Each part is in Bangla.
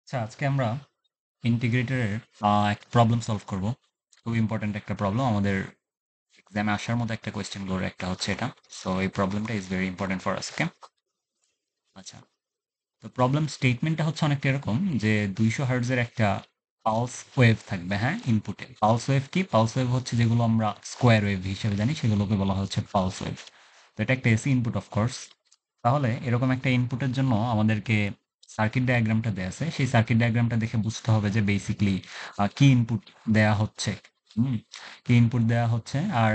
আচ্ছা, আজকে আমরা ইন্টিগ্রেটরের একটা প্রবলেম সলভ করব। খুব ইম্পর্ট্যান্ট একটা প্রবলেম, আমাদের এক্সামে আসার মতো একটা কোয়েশ্চেনগুলোর একটা হচ্ছে এটা। সো এই প্রবলেমটা is very important for us. Okay, আচ্ছা, তো প্রবলেম স্টেটমেন্টটা হচ্ছে অনেকটা এরকম যে 200 হার্টজের একটা পালস ওয়েভ থাকবে। হ্যাঁ, ইনপুটে পালস ওয়েভ কি? পালস ওয়েভ হচ্ছে যেগুলো আমরা স্কোয়ার ওয়েভ হিসেবে জানি, সেগুলোকে বলা হচ্ছে পালস ওয়েভ। তো এটা একটা এসি ইনপুট অফকোর্স। তাহলে এরকম একটা ইনপুটের জন্য আমাদেরকে সার্কিট ডায়াগ্রামটা দেয়া আছে। সেই সার্কিট ডায়াগ্রামটা দেখে বুঝতে হবে যে বেসিক্যালি কি ইনপুট দেয়া হচ্ছে। হুম, কি ইনপুট দেয়া হচ্ছে, আর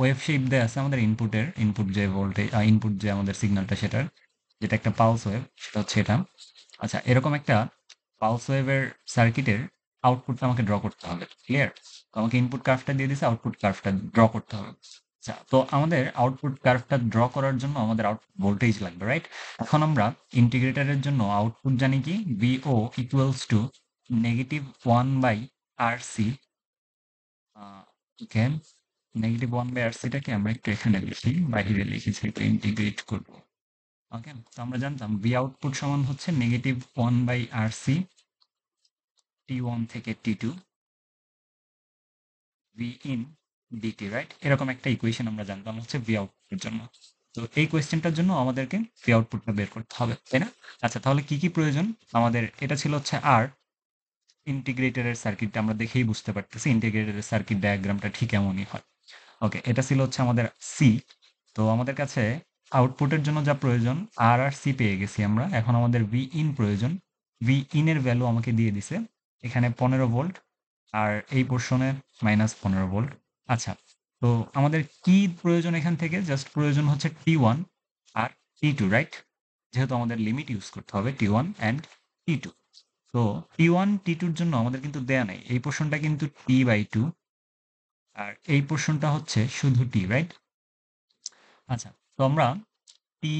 ওয়েভ শেপ দেয়া আছে আমাদের ইনপুটের। ইনপুট যে ভোল্টেজ, ইনপুট যে আমাদের সিগন্যালটা, সেটার যেটা একটা পালস ওয়েভ, সেটা হচ্ছে এটা। আচ্ছা, এরকম একটা পালস ওয়েভের সার্কিটের আউটপুটটা আমাকে ড্র করতে হবে। ক্লিয়ার? তো আমাকে ইনপুট কার্ভটা দিয়ে দিছে, আউটপুট কার্ভটা ড্র করতে হবে। আচ্ছা, তো আমাদের আউটপুট কার্ভটা ড্র করার জন্য আমাদের আউটপুট ভোল্টেজ লাগবে, রাইট? এখন আমরা ইন্টিগ্রেটরের জন্য আউটপুট জানি কি? ভিও ইকুয়ালস টু -1/RC। ওকে, -1/RCটাকে আমরা একটু এখানে লিখি, বাইরে লিখেছি, একটু ইন্টিগ্রেট করবো। ওকে, তো আমরা জানতাম ভি আউটপুট সমান হচ্ছে -1/RC T1 থেকে T2 V in DT, right? এরকম একটা ইকুয়েশন আমরা জানতাম হচ্ছে ভি আউটপুটের জন্য। তো এই কোয়েশ্চেনটার জন্য আমাদেরকে ভি আউটপুটটা বের করতে হবে, তাই না? আচ্ছা, তাহলে কি কি প্রয়োজন আমাদের? এটা ছিল হচ্ছে আর ইন্টিগ্রেটরের সার্কিটটা আমরা দেখেই বুঝতে পারতেছি ইন্টিগ্রেটরের সার্কিট ডায়াগ্রামটা ঠিক এমনই হয়। ওকে, এটা ছিল হচ্ছে আমাদের সি। তো আমাদের কাছে আউটপুটের জন্য যা প্রয়োজন, আর সি পেয়ে গেছি আমরা। এখন আমাদের ভি ইন প্রয়োজন। ভি ইন এর ভ্যালু আমাকে দিয়ে দিছে এখানে 15 ভোল্ট, আর এই পোর্শনে -15 ভোল্ট। আচ্ছা, তো আমাদের কি প্রয়োজন এখান থেকে? জাস্ট প্রয়োজন হচ্ছে T1 আর T2, রাইট? যেহেতু আমাদের লিমিট ইউজ করতে হবে T1 অ্যান্ড T2। তো T1 T2 এর জন্য আমাদের কিন্তু দেয়া নেই, এই পোর্শনটা কিন্তু T/2, আর এই পোর্শনটা হচ্ছে শুধু T, রাইট? আচ্ছা, তো আমরা টি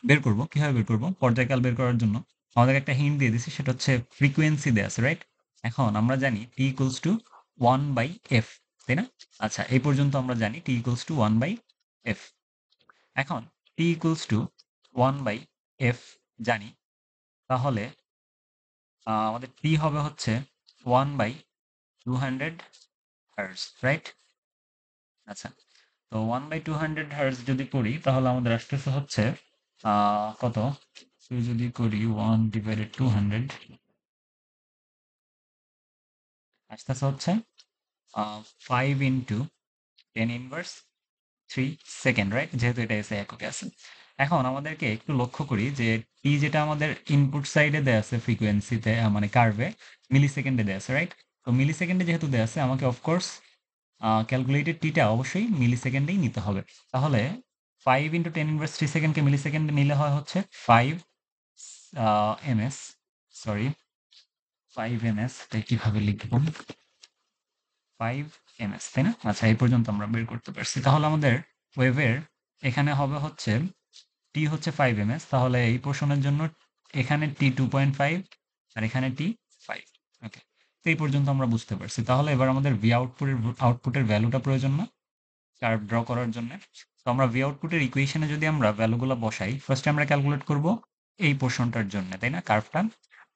বের করব। কিভাবে বের করব? পর্যায়কাল বের করার জন্য আমাদের একটা হিন্ট দিয়ে দিছি, সেটা হচ্ছে ফ্রিকোয়েন্সি দেয়া আছে, রাইট? এখন আমরা জানি টি ইকুয়ালস টু 1/f, তাই না? আচ্ছা, এই পর্যন্ত আমরা জানি টি ইকুয়ালস টু 1/f। এখন টি ইকুয়ালস টু 1/f জানি, তাহলে আমাদের টি হবে হচ্ছে 1/200 হার্টজ, রাইট? আচ্ছা, তো 1/200 হার্টজ যদি করি, তাহলে আমাদের আসতেছে হচ্ছে কত? তো যদি করি 1/200, আসতেছে হচ্ছে 5 × 10⁻³ রাইট? যেহেতু এটা এসে এককে আছে। এখন আমাদেরকে একটু লক্ষ্য করি যে টি যেটা আমাদের ইনপুট সাইডে দেয়া আছে ফ্রিকোয়েন্সিতে, মানে কার্ভে, মিলি সেকেন্ডে দেয়া আছে, রাইট? তো মিলি সেকেন্ডে যেহেতু দেয়া আছে, আমাকে অফকোর্স ক্যালকুলেটেড টিটা অবশ্যই মিলি সেকেন্ডেই নিতে হবে। তাহলে 5 × 10⁻³ মিলি সেকেন্ডে নিলে হয় হচ্ছে 5 ms, সরি, 5 ms। তাই কিভাবে লিখবো? 5 ms, তাই না? আচ্ছা, এই পর্যন্ত আমরা বের করতে পারছি। তাহলে আমাদের ওয়েভের এখানে হবে হচ্ছে টি হচ্ছে 5 ms, তাহলে এই পোর্শনের জন্য এখানে টি 2.5 আর এখানে টি 5। ওকে, তো এই পর্যন্ত আমরা বুঝতে পারছি। তাহলে এবার আমাদের ভি আউটপুটের ভ্যালুটা প্রয়োজন না কার্ভ ড্র করার জন্য? তো আমরা ভি আউটপুটের ইকুয়েশনে যদি আমরা ভ্যালুগুলো বসাই, ফার্স্টে আমরা ক্যালকুলেট করব এই পোর্শনটার জন্য, তাই না? কার্ভটা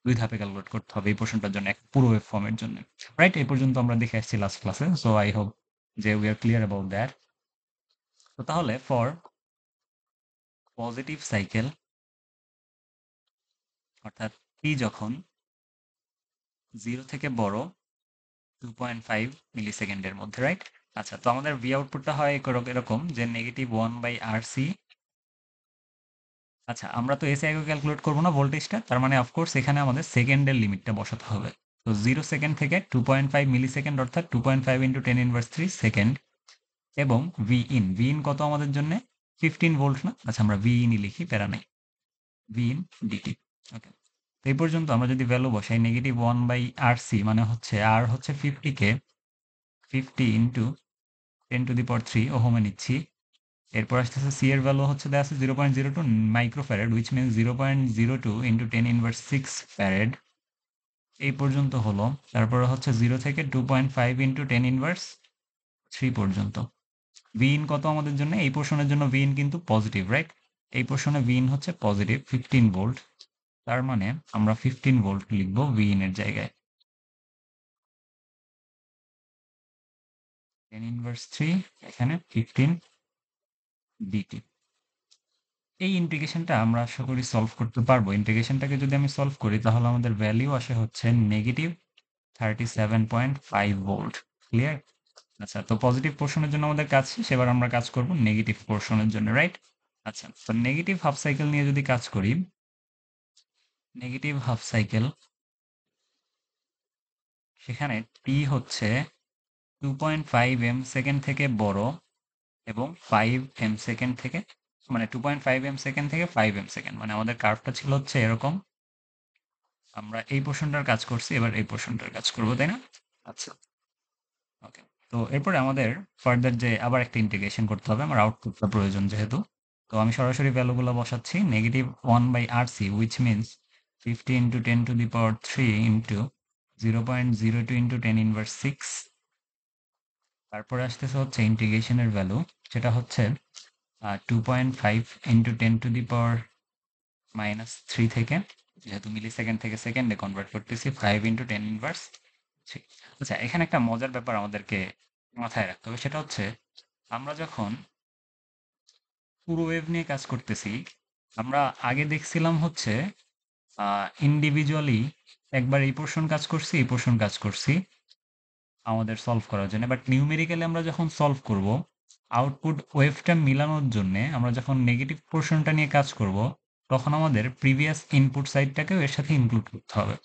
দুই ধাপে ক্যালকুলেট করতে হবে এই পোর্শনটার জন্য, এক পুরো ওয়েভ ফর্মের জন্য, রাইট? এই পর্যন্ত আমরা দেখে আসছি লাস্ট ক্লাসে। সো আই হোপ যে we are clear about that. তো তাহলে ফর পজিটিভ সাইকেল, অর্থাৎ টি যখন 0 থেকে বড় 2.5 মিলি সেকেন্ডের মধ্যে, রাইট? আচ্ছা, তো আমাদের ভি আউটপুটটা হয় এরকম যে -1/RC। আচ্ছা, আমরা তো এসে আগে ক্যালকুলেট করবো না ভোল্টেজটা, তার মানে অফকোর্স এখানে আমাদের সেকেন্ডের লিমিটটা বসাতে হবে। তো 0 সেকেন্ড থেকে 2.5 মিলি সেকেন্ড, অর্থাৎ 2.5 × 10⁻³ সেকেন্ড। এবং ভি ইন কত আমাদের জন্য? 15 ভোল্ট না? আচ্ছা, আমরা ভি ইনই লিখি, প্যারা নাই, ভি ইন ডিটি। ওকে, এই পর্যন্ত আমরা যদি ভ্যালু বসাই, -1/RC মানে হচ্ছে আর হচ্ছে 50 কে 50 × 10⁻³ ওহমে নিচ্ছি। এরপর আসতেছে সি এর ভ্যালু হচ্ছে দেওয়া আছে 0.02 মাইক্রোফ্যারাড, উইচ মিনস 0.02 × 10⁻6 ফ্যারাড। এই পর্যন্ত হলো। তারপরে হচ্ছে 0 থেকে 2.5 × 10⁻³ পর্যন্ত। ভি ইন কত আমাদের জন্য? এই পোর্শনের জন্য ভি ইন কিন্তু পজিটিভ, রাইট? এই পোর্শনে ভি ইন হচ্ছে পজিটিভ 15 ভোল্ট। তার মানে আমরা 15 ভোল্ট লিখবো Vin এর জায়গায়। 10 ইনভার্স 3 এখানে 15 dt। এই ইন্টিগ্রেশনটা আমরা আশা করি সলভ করতে পারবো। ইন্টিগ্রেশনটাকে যদি আমি সলভ করি তাহলে আমাদের ভ্যালু আসে হচ্ছে নেগেটিভ 37.5 ভোল্ট। ক্লিয়ার? আচ্ছা, তো পজিটিভ পোর্শনের জন্য আমাদের কাজ শেষ। এবার আমরা কাজ করব নেগেটিভ পোর্শনের জন্য, রাইট? আচ্ছা, তো নেগেটিভ হাফ সাইকেল নিয়ে যদি কাজ করি, নেগেটিভ হাফ সাইকেল, সেখানে টি হচ্ছে 2.5 এম সেকেন্ড থেকে বড় এবং 5 এম সেকেন্ড থেকে, মানে 2.5 এম সেকেন্ড থেকে 5 এম সেকেন্ড, মানে আমাদের কার্ভটা ছিল হচ্ছে এরকম। আমরা এই পোর্শনটার কাজ করছি, এবার এই পোর্শনটার কাজ করবো, তাই না? আচ্ছা, ওকে। তো এরপরে আমাদের ফার্দার যে আবার একটা ইন্টিগ্রেশন করতে হবে, আমার আউটপুটটা প্রয়োজন যেহেতু। তো আমি সরাসরি ভ্যালুগুলো বসাচ্ছি, negative 1/RC, which means 50 into 10 to the power 3 into 0.02 into 10 inverse 6। তারপরে আসতেছে হচ্ছে ইন্টিগ্রেশনের ভ্যালু, সেটা হচ্ছে 2.5 ইন্টু 10 টু দি পাওয়ার -3 থেকে, যেহেতু মিলি সেকেন্ড থেকে সেকেন্ডে কনভার্ট করতেছি, 5 ইন্টু 10 ইনভার্স 3। আচ্ছা, এখানে একটা মজার ব্যাপার আমাদেরকে মাথায় রাখতে হবে, সেটা হচ্ছে আমরা যখন পুরো ওয়েভ নিয়ে কাজ করতেছি, আমরা আগে দেখছিলাম হচ্ছে ইন্ডিভিজুয়ালি একবার এই পোর্শন কাজ করছি, এই পোর্শন কাজ করছি আমাদের সলভ করার জন্য। বাট নিউমেরিক্যালি আমরা যখন সলভ করব, আউটপুট ওয়েভটা মিলানোর জন্য আমরা যখন নেগেটিভ পোর্শনটা নিয়ে কাজ করব, তখন আমাদের প্রিভিয়াস ইনপুট সাইডটাকেও এর সাথে ইনক্লুড করতে হবে,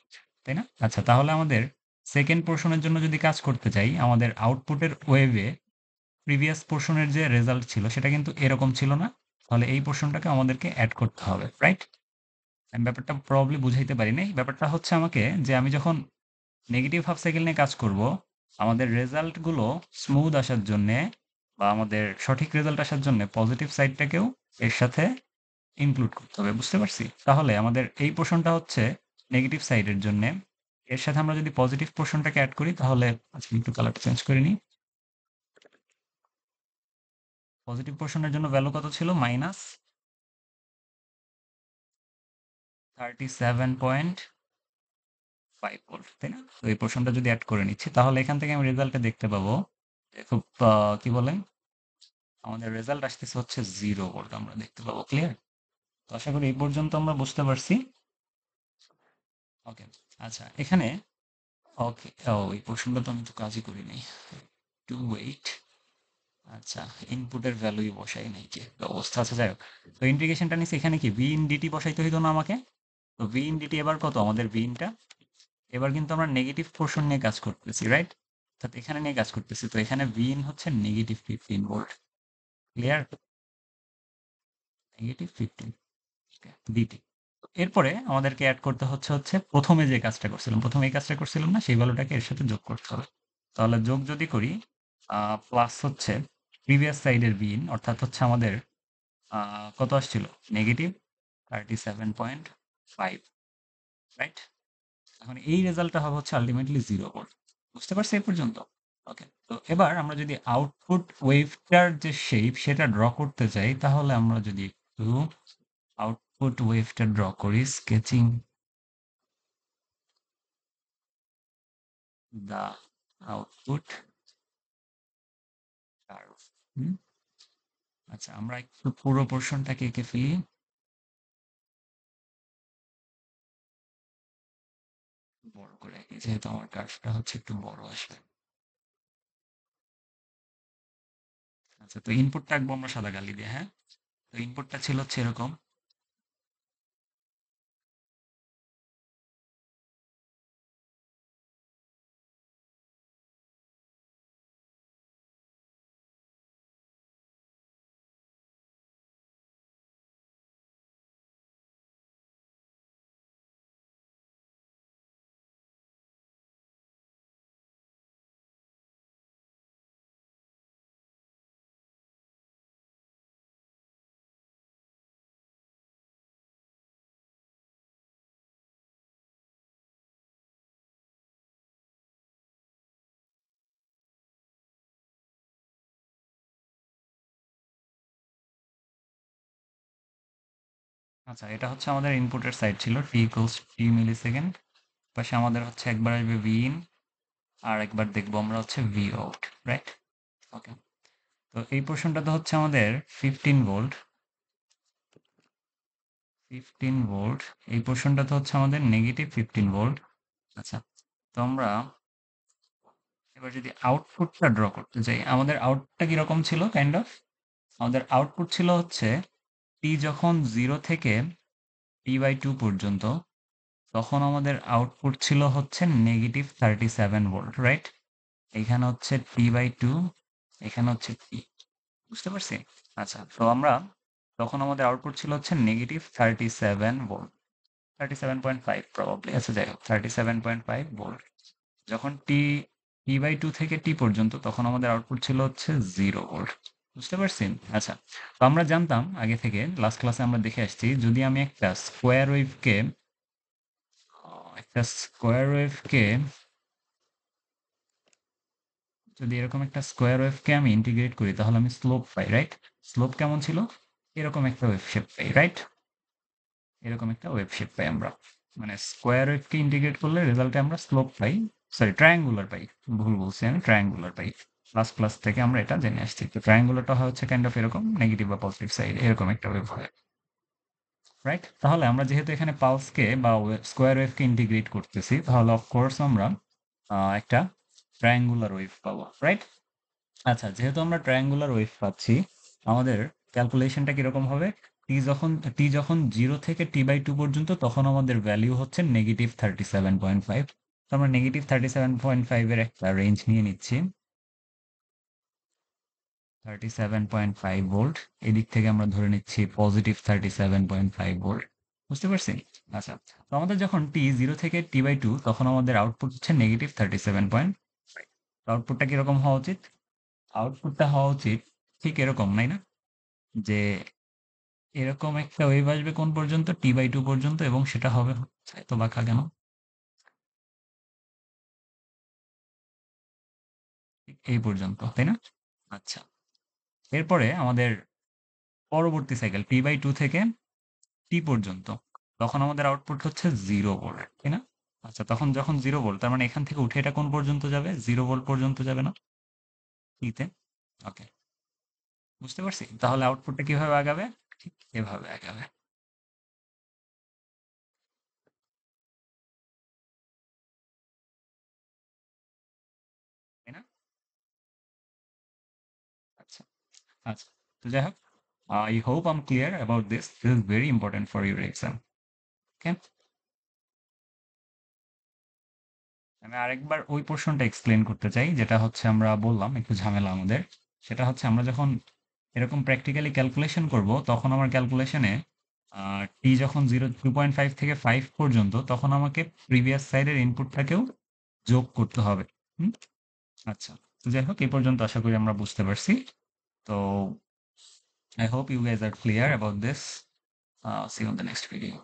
তাই না? আচ্ছা, তাহলে আমাদের সেকেন্ড পোর্শনের জন্য যদি কাজ করতে চাই, আমাদের আউটপুটের ওয়েভে প্রিভিয়াস পোর্শনের যে রেজাল্ট ছিল সেটা কিন্তু এরকম ছিল না। তাহলে এই পোর্শনটাকে আমাদেরকে অ্যাড করতে হবে, রাইট? আমি ব্যাপারটা প্রবাবলি বুঝাইতে পারি নাই। ব্যাপারটা হচ্ছে আমাকে, যে আমি যখন নেগেটিভ হাফ সাইকেল নিয়ে কাজ করব, আমাদের রেজাল্টগুলো স্মুথ আসার জন্যে বা আমাদের সঠিক রেজাল্ট আসার জন্য পজিটিভ সাইডটাকেও এর সাথে ইনক্লুড করতে হবে, বুঝতে পারছি? তাহলে আমাদের এই পোর্শনটা হচ্ছে নেগেটিভ সাইডের জন্য, এর সাথে আমরা যদি পজিটিভ পোর্শনটাকে অ্যাড করি তাহলে, আচ্ছা একটু কালারটা চেঞ্জ করে নিই। পজিটিভ পোর্শনের জন্য ভ্যালু কত ছিল? -37.5 ভোল্ট, তাই না? তো এই পোর্শনটা যদি অ্যাড করে নিচ্ছি, তাহলে এখান থেকে আমি রেজাল্টে দেখতে পাবো যে খুব কি বলেন, আমাদের রেজাল্ট আসতেছে হচ্ছে 0 ভোল্ট আমরা দেখতে পাবো। ক্লিয়ার? তো আশা করি এই পর্যন্ত আমরা বুঝতে পারছি। ওকে, আচ্ছা এখানে, ওকে, এই পোর্শনটা তো আমি তো কাজই করি নাই, টু ওয়েট। আচ্ছা, ইনপুটের ভ্যালুই বসাই নাই, কি একটা অবস্থা আছে। যাই হোক, তো ইন্টিগ্রেশনটা নিচ্ছে, এখানে কি ভি ইন ডিটি বসাইতে হইতো না আমাকে? তো ভি ইন ডিটি এবার কত আমাদের ভি ইনটা? এবার কিন্তু আমরা নেগেটিভ পোর্শন নিয়ে কাজ করতেছি, রাইট? অর্থাৎ এখানে নিয়ে কাজ করতেছি, তো এখানে ভি ইন হচ্ছে নেগেটিভ 15 ভোল্ট। ক্লিয়ার? নেগেটিভ 15 ডিটি। এরপরে আমাদেরকে অ্যাড করতে হচ্ছে প্রথমে যে কাজটা করছিলাম, প্রথমে এই কাজটা করছিলাম না, সেই ভ্যালুটাকে এর সাথে যোগ করতে হবে। তাহলে যোগ যদি করি, প্লাস হচ্ছে প্রিভিয়াস সাইডের বিন, অর্থাৎ হচ্ছে আমাদের কত আসছিল? Negative 37.5, right? এখন এই রেজাল্টটা হবে হচ্ছে আলটিমেটলি 0 ভোল্ট। বুঝতে পারছি এই পর্যন্ত? ওকে, তো এবার আমরা যদি আউটপুট ওয়েভটার যে শেপ সেটা ড্র করতে চাই, তাহলে আমরা যদি একটু আউটপুট ওয়েভটা ড্র করি, স্কেচিং the output curve। আচ্ছা, আমরা একটু পুরো পোর্শনটাকে এঁকে ফেলি, বড় করে এঁকে, যেহেতু আমার কার্ভটা হচ্ছে একটু বড় আসবে। আচ্ছা, তো ইনপুটটা আঁকবো আমরা সাদা কালি দিয়ে, হ্যাঁ? তো ইনপুটটা ছিল হচ্ছে এরকম। আচ্ছা, এটা হচ্ছে আমাদের ইনপুটের সাইড ছিল t ইকুয়ালস t মিলিসেকেন্ড। পাশে আমাদের হচ্ছে একবার আসবে v in, আর একবার দেখবো আমরা হচ্ছে v out, রাইট? ওকে, তো এই পোর্শনটাতে হচ্ছে আমাদের 15 ভোল্ট, 15 ভোল্ট। এই পোর্শনটাতে হচ্ছে আমাদের নেগেটিভ 15 ভোল্ট। আচ্ছা, তো আমরা এবার যদি আউটপুটটা ড্র করতে যাই, আমাদের আউটপুটটা কিরকম ছিল কাইন্ড অফ? আমাদের আউটপুট ছিল হচ্ছে টি যখন 0 থেকে t/2 পর্যন্ত, তখন আমাদের আউটপুট ছিল হচ্ছে নেগেটিভ 37 ভোল্ট, রাইট? এখানে হচ্ছে t/2, এখানে হচ্ছে t, বুঝতে পারছি? আচ্ছা, তো আমরা তখন আমাদের আউটপুট ছিল হচ্ছে নেগেটিভ 37 ভোল্ট, 37.5 প্রবাবলি। আচ্ছা, যাই হোক, 37.5 ভোল্ট। যখন t/2 থেকে t পর্যন্ত, তখন আমাদের আউটপুট ছিল হচ্ছে 0 ভোল্ট, বুঝতে পারছি? আচ্ছা, তো আমরা জানতাম আগে থেকে, লাস্ট ক্লাসে আমরা দেখে আসছি, যদি আমি একটা স্কোয়ার ওয়েভকে যদি এরকম একটা স্কোয়ার ওয়েভকে আমি ইন্টিগ্রেট করি, তাহলে আমি স্লোপ পাই, রাইট? স্লোপ কেমন ছিল? এরকম একটা ওয়েভ শেপ পাই, রাইট? এরকম একটা ওয়েভ শেপ পাই আমরা, মানে স্কোয়ার ওয়েভকে ইন্টিগ্রেট করলে রেজাল্টে আমরা স্লোপ পাই, সরি ট্রায়াঙ্গুলার পাই, ভুল বলছি আমি, ট্রায়াঙ্গুলার পাই। লাস্ট ক্লাস থেকে আমরা এটা জেনে আসছি। তো ট্রায়াঙ্গুলারটা হচ্ছে কাইন্ড অফ এরকম নেগেটিভ বা পজিটিভ সাইড এরকম একটা ওয়েভ হয়, রাইট? তাহলে আমরা যেহেতু এখানে পালসকে বা স্কোয়ার ওয়েভকে ইন্টিগ্রেট করতেছি, তাহলে অফকোর্স আমরা একটা ট্রায়াঙ্গুলার ওয়েভ পাবো, রাইট? আচ্ছা, যেহেতু আমরা ট্রায়াঙ্গুলার ওয়েভ পাচ্ছি, আমাদের ক্যালকুলেশনটা কিরকম হবে? টি যখন 0 থেকে t/2 পর্যন্ত, তখন আমাদের ভ্যালু হচ্ছে নেগেটিভ 37.5। তো আমরা নেগেটিভ 37.5 এর একটা রেঞ্জ নিয়ে নিচ্ছি, 37.5 ভোল্ট। এদিক থেকে আমরা ধরে নিচ্ছি পজিটিভ 37.5 ভোল্ট, বুঝতে পারছি? আচ্ছা, তো আমাদের যখন t 0 থেকে t/2, তখন আমাদের আউটপুট হচ্ছে নেগেটিভ 37.5। আউটপুটটা কিরকম হওয়া উচিত? আউটপুটটা হওয়া উচিত ঠিক এরকম, তাই না? যে এরকম একটা ওয়েভ আসবে কোন পর্যন্ত? t/2 পর্যন্ত, এবং সেটা হবে হচ্ছে, এত বাঁকা কেন? ঠিক এই পর্যন্ত, তাই না? আচ্ছা, এরপরে আমাদের পরবর্তী সাইকেল t/2 থেকে t পর্যন্ত, তখন আমাদের আউটপুট হচ্ছে 0 ভোল্ট, তাই না? আচ্ছা, তখন যখন 0 ভোল্ট, তার মানে এখান থেকে উঠে এটা কোন পর্যন্ত যাবে? 0 ভোল্ট পর্যন্ত যাবে না টিতে? ওকে, বুঝতে পারছি। তাহলে আউটপুটটা কিভাবে আগাবে? ঠিক এভাবে আগাবে, তাই না? আচ্ছা, আচ্ছা, তো যাই হোক, I hope I'm clear about this. This is very important for your exam. Okay? আমি আরেকবার ওই পোর্শনটা এক্সপ্লেন করতে চাই, যেটা হচ্ছে আমরা বললাম একটু ঝামেলা আমাদের। সেটা হচ্ছে আমরা যখন এরকম প্র্যাকটিক্যালি ক্যালকুলেশন করব, তখন আমার ক্যালকুলেশনে টি যখন 2.5 থেকে 5 পর্যন্ত, তখন আমাকে প্রিভিয়াস সাইডের ইনপুটটাকেও যোগ করতে হবে। হুম? আচ্ছা, তো যাই হোক, এই পর্যন্ত আশা করি আমরা বুঝতে পারছি। তো I hope you guys are clear about this. See you on the next video.